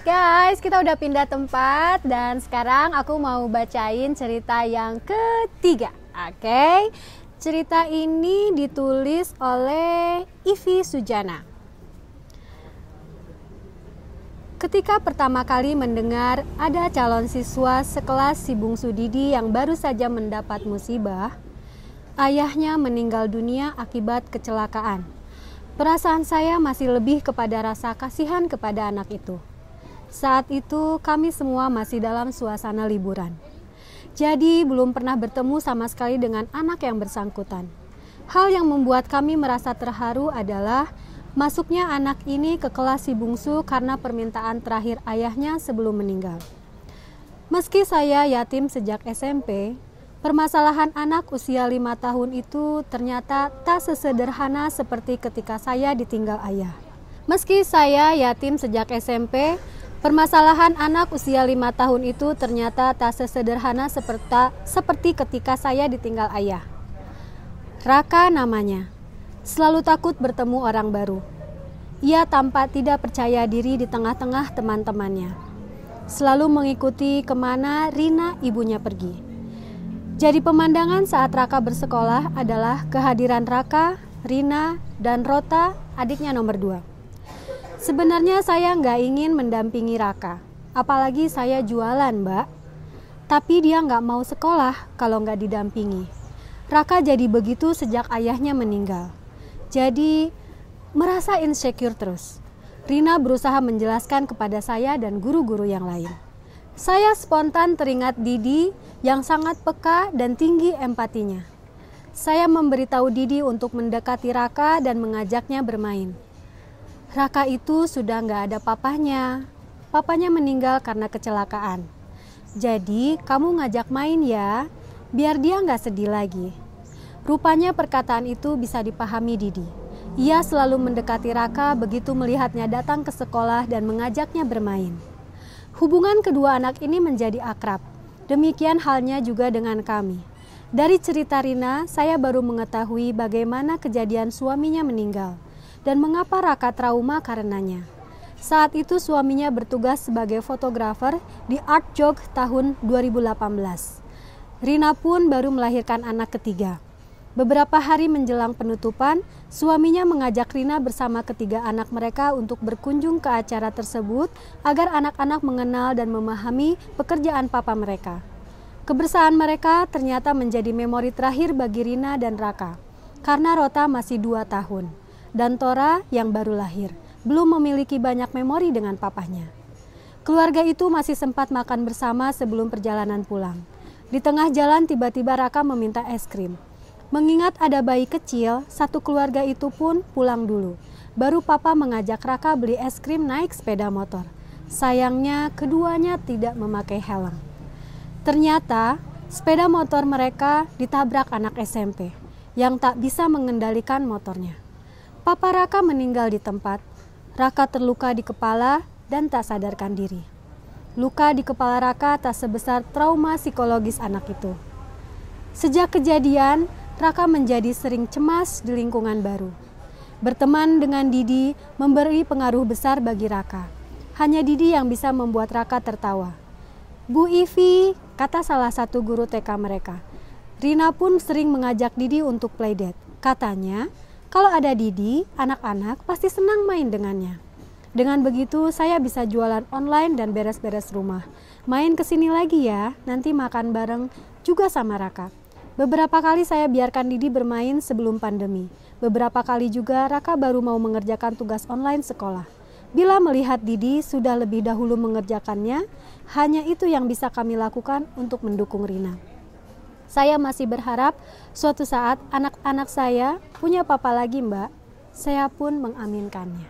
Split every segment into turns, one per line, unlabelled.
Guys, kita udah pindah tempat dan sekarang aku mau bacain cerita yang ketiga. Oke. Cerita ini ditulis oleh Ivi Sujana. Ketika pertama kali mendengar ada calon siswa sekelas si bungsu Didi yang baru saja mendapat musibah, ayahnya meninggal dunia akibat kecelakaan. Perasaan saya masih lebih kepada rasa kasihan kepada anak itu. Saat itu kami semua masih dalam suasana liburan. Jadi belum pernah bertemu sama sekali dengan anak yang bersangkutan. Hal yang membuat kami merasa terharu adalah masuknya anak ini ke kelas si bungsu karena permintaan terakhir ayahnya sebelum meninggal. Meski saya yatim sejak SMP, permasalahan anak usia 5 tahun itu ternyata tak sesederhana seperti ketika saya ditinggal ayah. Meski saya yatim sejak SMP, permasalahan anak usia 5 tahun itu ternyata tak sesederhana seperti ketika saya ditinggal ayah. Raka namanya. Selalu takut bertemu orang baru. Ia tampak tidak percaya diri di tengah-tengah teman-temannya. Selalu mengikuti kemana Rina ibunya pergi. Jadi pemandangan saat Raka bersekolah adalah kehadiran Raka, Rina, dan Rota, adiknya nomor 2. Sebenarnya saya nggak ingin mendampingi Raka, apalagi saya jualan, Mbak. Tapi dia nggak mau sekolah kalau nggak didampingi. Raka jadi begitu sejak ayahnya meninggal. Jadi merasa insecure terus. Rina berusaha menjelaskan kepada saya dan guru-guru yang lain. Saya spontan teringat Didi yang sangat peka dan tinggi empatinya. Saya memberitahu Didi untuk mendekati Raka dan mengajaknya bermain. Raka itu sudah nggak ada papahnya. Papanya meninggal karena kecelakaan. Jadi kamu ngajak main ya, biar dia nggak sedih lagi. Rupanya perkataan itu bisa dipahami Didi. Ia selalu mendekati Raka begitu melihatnya datang ke sekolah dan mengajaknya bermain. Hubungan kedua anak ini menjadi akrab. Demikian halnya juga dengan kami. Dari cerita Rina, saya baru mengetahui bagaimana kejadian suaminya meninggal dan mengapa Raka trauma karenanya. Saat itu suaminya bertugas sebagai fotografer di Art Jog tahun 2018. Rina pun baru melahirkan anak ketiga. Beberapa hari menjelang penutupan, suaminya mengajak Rina bersama ketiga anak mereka untuk berkunjung ke acara tersebut agar anak-anak mengenal dan memahami pekerjaan papa mereka. Kebersamaan mereka ternyata menjadi memori terakhir bagi Rina dan Raka, karena Rota masih 2 tahun. Dan Tora yang baru lahir, belum memiliki banyak memori dengan papahnya. Keluarga itu masih sempat makan bersama sebelum perjalanan pulang. Di tengah jalan tiba-tiba Raka meminta es krim. Mengingat ada bayi kecil, satu keluarga itu pun pulang dulu. Baru papa mengajak Raka beli es krim naik sepeda motor. Sayangnya keduanya tidak memakai helm. Ternyata sepeda motor mereka ditabrak anak SMP yang tak bisa mengendalikan motornya. Papa Raka meninggal di tempat. Raka terluka di kepala dan tak sadarkan diri. Luka di kepala Raka tak sebesar trauma psikologis anak itu. Sejak kejadian, Raka menjadi sering cemas di lingkungan baru. Berteman dengan Didi memberi pengaruh besar bagi Raka. Hanya Didi yang bisa membuat Raka tertawa. Bu Ivi, kata salah satu guru TK mereka. Rina pun sering mengajak Didi untuk playdate. Katanya, kalau ada Didi, anak-anak pasti senang main dengannya. Dengan begitu, saya bisa jualan online dan beres-beres rumah. Main kesini lagi ya, nanti makan bareng juga sama Raka. Beberapa kali saya biarkan Didi bermain sebelum pandemi. Beberapa kali juga Raka baru mau mengerjakan tugas online sekolah. Bila melihat Didi sudah lebih dahulu mengerjakannya, hanya itu yang bisa kami lakukan untuk mendukung Rina. Saya masih berharap suatu saat anak-anak saya punya papa lagi, Mbak. Saya pun mengaminkannya.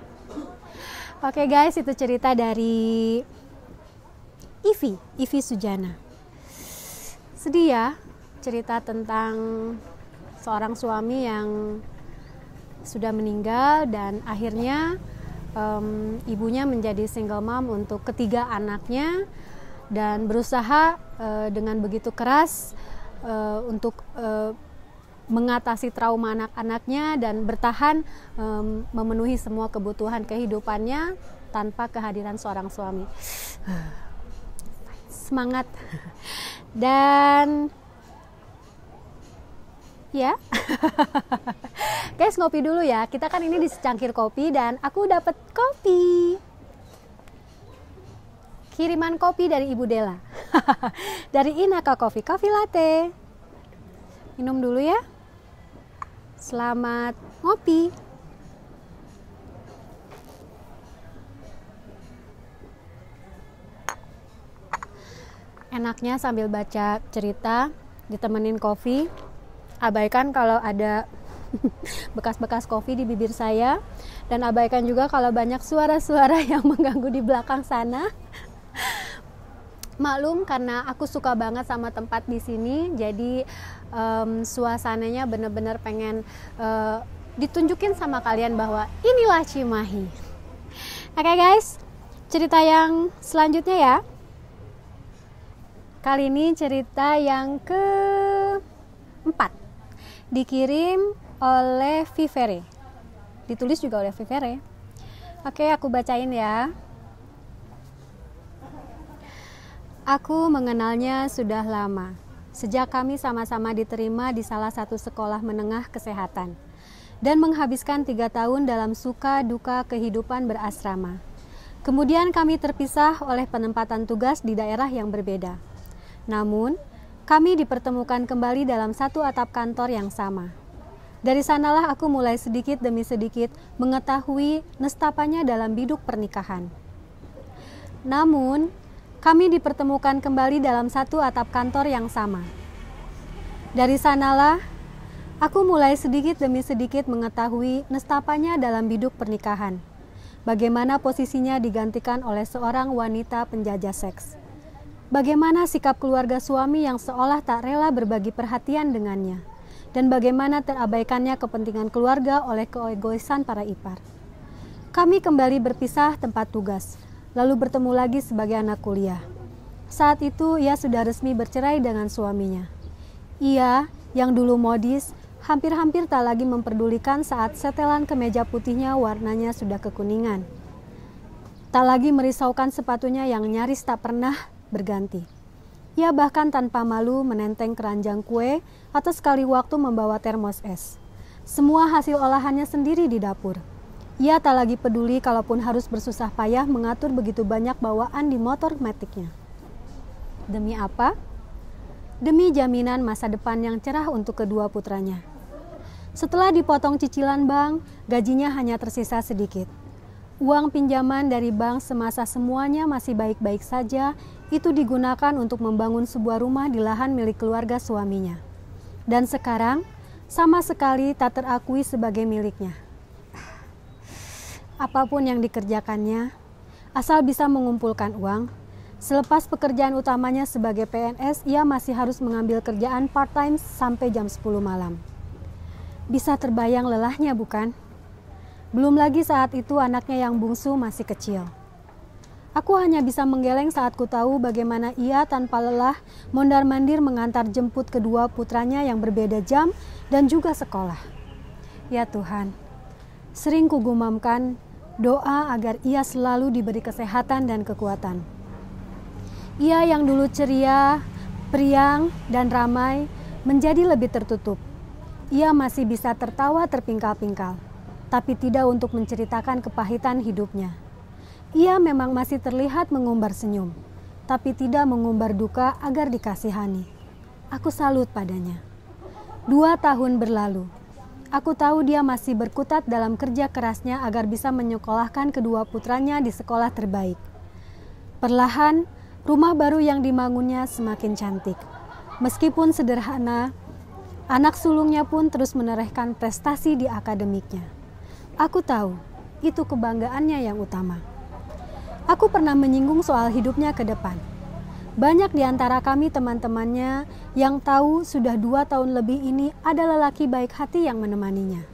Oke guys, itu cerita dari Ivi Sujana. Sedih ya, cerita tentang seorang suami yang sudah meninggal dan akhirnya ibunya menjadi single mom untuk ketiga anaknya dan berusaha dengan begitu keras untuk mengatasi trauma anak-anaknya dan bertahan memenuhi semua kebutuhan kehidupannya tanpa kehadiran seorang suami. Semangat. Dan ya. Guys, ngopi dulu ya. Kita kan ini di secangkir kopi dan aku dapat kopi. Kiriman kopi dari Ibu Della. Dari Inaka Coffee, coffee latte. Minum dulu ya. Selamat ngopi. Enaknya sambil baca cerita, ditemenin kopi. Abaikan kalau ada bekas-bekas kopi di bibir saya. Dan abaikan juga kalau banyak suara-suara yang mengganggu di belakang sana. Maklum karena aku suka banget sama tempat di sini, jadi suasananya bener-bener pengen ditunjukin sama kalian bahwa inilah Cimahi. Oke guys, cerita yang selanjutnya ya. Kali ini cerita yang keempat, dikirim oleh Vivere, ditulis juga oleh Vivere. Oke, aku bacain ya. Aku mengenalnya sudah lama, sejak kami sama-sama diterima di salah satu sekolah menengah kesehatan, dan menghabiskan 3 tahun dalam suka duka kehidupan berasrama. Kemudian kami terpisah oleh penempatan tugas di daerah yang berbeda. Namun, kami dipertemukan kembali dalam satu atap kantor yang sama. Dari sanalah aku mulai sedikit demi sedikit mengetahui nestapanya dalam biduk pernikahan. Namun, kami dipertemukan kembali dalam satu atap kantor yang sama. Dari sanalah, aku mulai sedikit demi sedikit mengetahui nestapanya dalam biduk pernikahan. Bagaimana posisinya digantikan oleh seorang wanita penjajah seks. Bagaimana sikap keluarga suami yang seolah tak rela berbagi perhatian dengannya. Dan bagaimana terabaikannya kepentingan keluarga oleh keegoisan para ipar. Kami kembali berpisah tempat tugas. Lalu bertemu lagi sebagai anak kuliah. Saat itu ia sudah resmi bercerai dengan suaminya. Ia, yang dulu modis, hampir-hampir tak lagi memperdulikan saat setelan kemeja putihnya warnanya sudah kekuningan. Tak lagi merisaukan sepatunya yang nyaris tak pernah berganti. Ia bahkan tanpa malu menenteng keranjang kue atau sekali waktu membawa termos es. Semua hasil olahannya sendiri di dapur. Ia tak lagi peduli kalaupun harus bersusah payah mengatur begitu banyak bawaan di motor maticnya. Demi apa? Demi jaminan masa depan yang cerah untuk kedua putranya. Setelah dipotong cicilan bank, gajinya hanya tersisa sedikit. Uang pinjaman dari bank semasa semuanya masih baik-baik saja, itu digunakan untuk membangun sebuah rumah di lahan milik keluarga suaminya. Dan sekarang, sama sekali tak terakui sebagai miliknya. Apapun yang dikerjakannya, asal bisa mengumpulkan uang, selepas pekerjaan utamanya sebagai PNS, ia masih harus mengambil kerjaan part-time sampai jam 10 malam. Bisa terbayang lelahnya bukan? Belum lagi saat itu anaknya yang bungsu masih kecil. Aku hanya bisa menggeleng saat ku tahu bagaimana ia tanpa lelah mondar-mandir mengantar jemput kedua putranya yang berbeda jam dan juga sekolah. Ya Tuhan, sering kugumamkan doa agar ia selalu diberi kesehatan dan kekuatan. Ia yang dulu ceria, periang, dan ramai menjadi lebih tertutup. Ia masih bisa tertawa terpingkal-pingkal, tapi tidak untuk menceritakan kepahitan hidupnya. Ia memang masih terlihat mengumbar senyum, tapi tidak mengumbar duka agar dikasihani. Aku salut padanya. 2 tahun berlalu. Aku tahu dia masih berkutat dalam kerja kerasnya agar bisa menyekolahkan kedua putranya di sekolah terbaik. Perlahan, rumah baru yang dibangunnya semakin cantik. Meskipun sederhana, anak sulungnya pun terus menorehkan prestasi di akademiknya. Aku tahu, itu kebanggaannya yang utama. Aku pernah menyinggung soal hidupnya ke depan. Banyak di antara kami teman-temannya yang tahu sudah 2 tahun lebih ini ada lelaki baik hati yang menemaninya.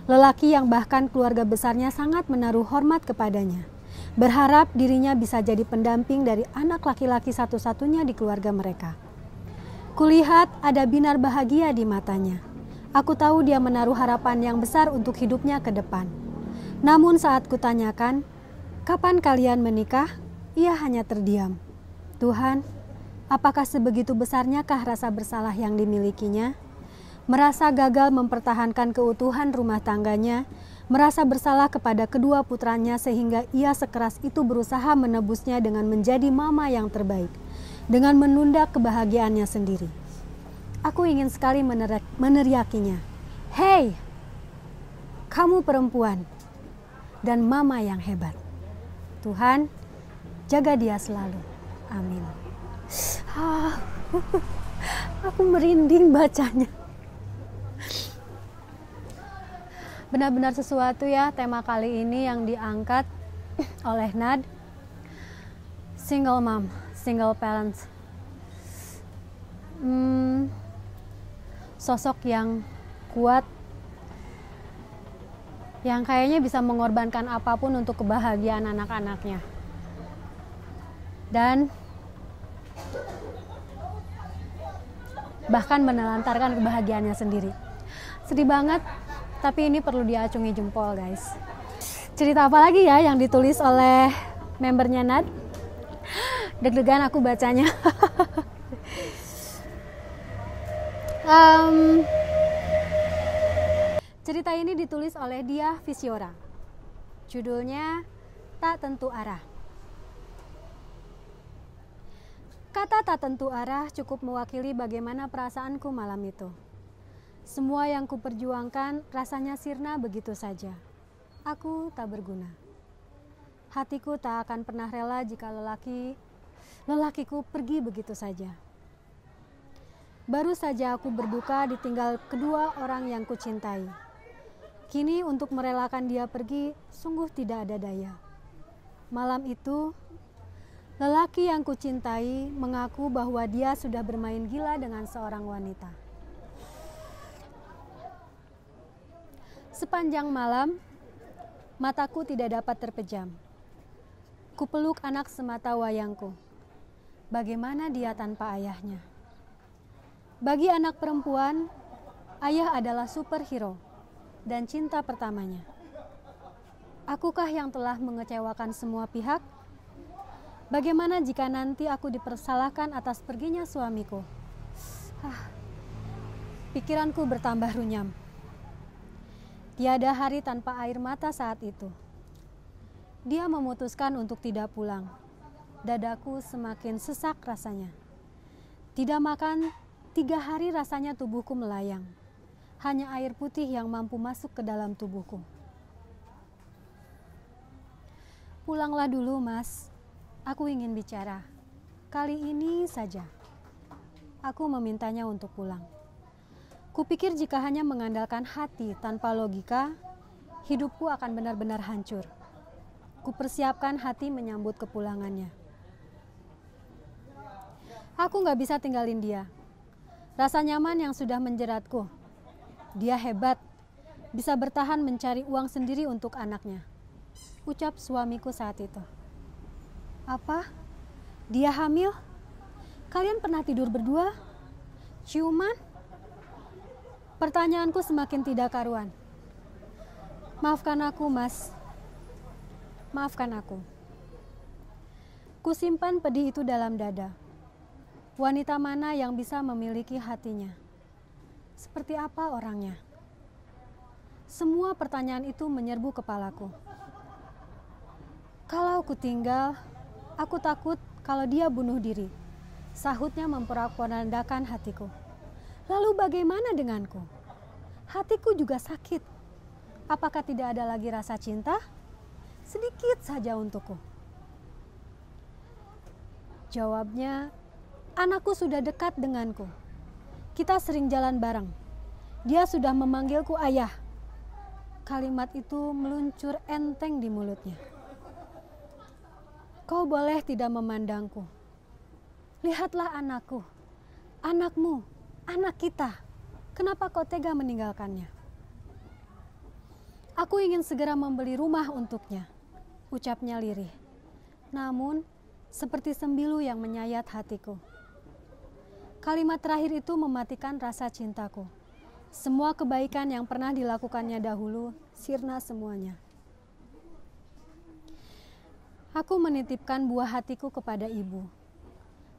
Lelaki yang bahkan keluarga besarnya sangat menaruh hormat kepadanya. Berharap dirinya bisa jadi pendamping dari anak laki-laki satu-satunya di keluarga mereka. Kulihat ada binar bahagia di matanya. Aku tahu dia menaruh harapan yang besar untuk hidupnya ke depan. Namun saat kutanyakan, Kapan kalian menikah? Ia hanya terdiam. Tuhan, apakah sebegitu besarnyakah rasa bersalah yang dimilikinya? Merasa gagal mempertahankan keutuhan rumah tangganya, merasa bersalah kepada kedua putranya sehingga ia sekeras itu berusaha menebusnya dengan menjadi mama yang terbaik, dengan menunda kebahagiaannya sendiri. Aku ingin sekali meneriakinya. Hei, kamu perempuan dan mama yang hebat. Tuhan, jaga dia selalu. Amin. Aku merinding bacanya. Benar-benar sesuatu ya tema kali ini yang diangkat oleh Nad. Single mom, single parents. Sosok yang kuat, yang kayaknya bisa mengorbankan apapun untuk kebahagiaan anak-anaknya. Dan bahkan menelantarkan kebahagiaannya sendiri. Sedih banget. Tapi ini perlu diacungi jempol, guys. Cerita apa lagi ya yang ditulis oleh membernya Nad? Deg-degan aku bacanya. Cerita ini ditulis oleh Dia Visiora. Judulnya Tak Tentu Arah. Kata tak tentu arah cukup mewakili bagaimana perasaanku malam itu. Semua yang kuperjuangkan rasanya sirna begitu saja. Aku tak berguna. Hatiku tak akan pernah rela jika lelakiku pergi begitu saja. Baru saja aku berduka ditinggal kedua orang yang kucintai. Kini untuk merelakan dia pergi sungguh tidak ada daya. Malam itu, lelaki yang kucintai mengaku bahwa dia sudah bermain gila dengan seorang wanita. Sepanjang malam, mataku tidak dapat terpejam. Kupeluk anak semata wayangku. Bagaimana dia tanpa ayahnya? Bagi anak perempuan, ayah adalah superhero dan cinta pertamanya. Akukah yang telah mengecewakan semua pihak? Bagaimana jika nanti aku dipersalahkan atas perginya suamiku? Pikiranku bertambah runyam. Tiada hari tanpa air mata saat itu. Dia memutuskan untuk tidak pulang. Dadaku semakin sesak rasanya. Tidak makan 3 hari rasanya tubuhku melayang. Hanya air putih yang mampu masuk ke dalam tubuhku. Pulanglah dulu, Mas. Aku ingin bicara. Kali ini saja. Aku memintanya untuk pulang. Kupikir jika hanya mengandalkan hati tanpa logika, hidupku akan benar-benar hancur. Kupersiapkan hati menyambut kepulangannya. Aku gak bisa tinggalin dia. Rasa nyaman yang sudah menjeratku. Dia hebat, bisa bertahan mencari uang sendiri untuk anaknya. Ucap suamiku saat itu. Apa? Dia hamil? Kalian pernah tidur berdua? Ciuman? Pertanyaanku semakin tidak karuan. Maafkan aku, Mas. Maafkan aku. Kusimpan pedih itu dalam dada. Wanita mana yang bisa memiliki hatinya? Seperti apa orangnya? Semua pertanyaan itu menyerbu kepalaku. Kalau ku tinggal, aku takut kalau dia bunuh diri. Sahutnya memporak-porandakan hatiku. Lalu bagaimana denganku? Hatiku juga sakit. Apakah tidak ada lagi rasa cinta? Sedikit saja untukku. Jawabnya, anakku sudah dekat denganku. Kita sering jalan bareng. Dia sudah memanggilku ayah. Kalimat itu meluncur enteng di mulutnya. Kau boleh tidak memandangku. Lihatlah anakku, anakmu, anak kita. Kenapa kau tega meninggalkannya? Aku ingin segera membeli rumah untuknya, ucapnya lirih. Namun, seperti sembilu yang menyayat hatiku. Kalimat terakhir itu mematikan rasa cintaku. Semua kebaikan yang pernah dilakukannya dahulu, sirna semuanya. Aku menitipkan buah hatiku kepada ibu.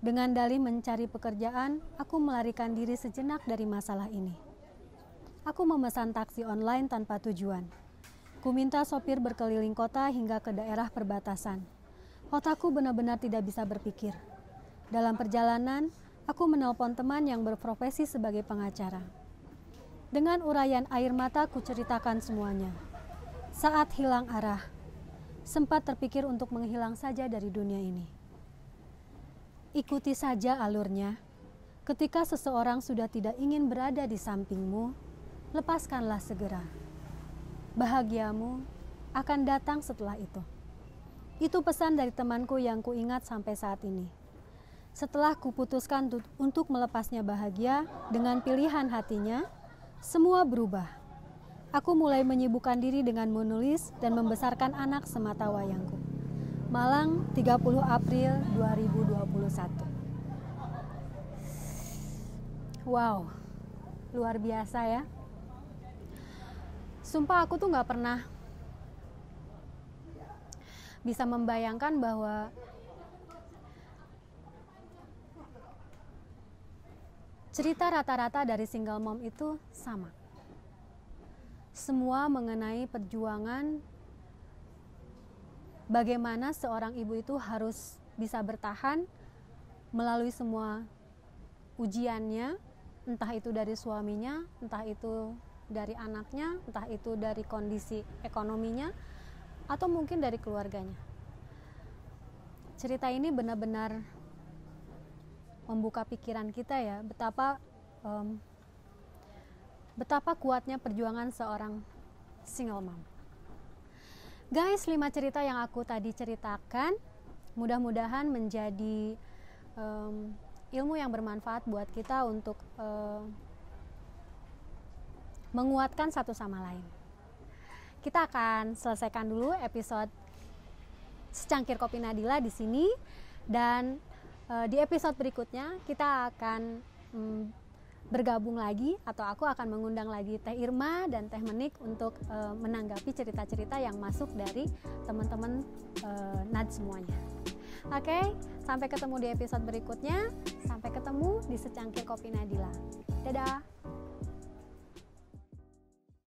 Dengan dalih mencari pekerjaan, aku melarikan diri sejenak dari masalah ini. Aku memesan taksi online tanpa tujuan. Ku minta sopir berkeliling kota hingga ke daerah perbatasan. Otakku benar-benar tidak bisa berpikir. Dalam perjalanan, aku menelpon teman yang berprofesi sebagai pengacara. Dengan uraian air mata, ku ceritakan semuanya. Saat hilang arah, sempat terpikir untuk menghilang saja dari dunia ini. Ikuti saja alurnya. Ketika seseorang sudah tidak ingin berada di sampingmu, lepaskanlah segera. Bahagiamu akan datang setelah itu. Itu pesan dari temanku yang kuingat sampai saat ini. Setelah kuputuskan untuk melepasnya bahagia dengan pilihan hatinya, semua berubah. Aku mulai menyibukkan diri dengan menulis dan membesarkan anak semata wayangku. Malang, 30 April 2021. Wow, luar biasa ya. Sumpah aku tuh gak pernah bisa membayangkan bahwa cerita rata-rata dari single mom itu sama. Semua mengenai perjuangan bagaimana seorang ibu itu harus bisa bertahan melalui semua ujiannya, entah itu dari suaminya, entah itu dari anaknya, entah itu dari kondisi ekonominya, atau mungkin dari keluarganya. Cerita ini benar-benar membuka pikiran kita ya, betapa kuatnya perjuangan seorang single mom. Guys, 5 cerita yang aku tadi ceritakan mudah-mudahan menjadi ilmu yang bermanfaat buat kita untuk menguatkan satu sama lain. Kita akan selesaikan dulu episode Secangkir Kopi Nadila di sini, dan di episode berikutnya kita akan bergabung lagi, atau aku akan mengundang lagi Teh Irma dan Teh Menik untuk menanggapi cerita-cerita yang masuk dari teman-teman NAD semuanya. Oke, sampai ketemu di episode berikutnya. Sampai ketemu di Secangkir Kopi Nadila. Dadah.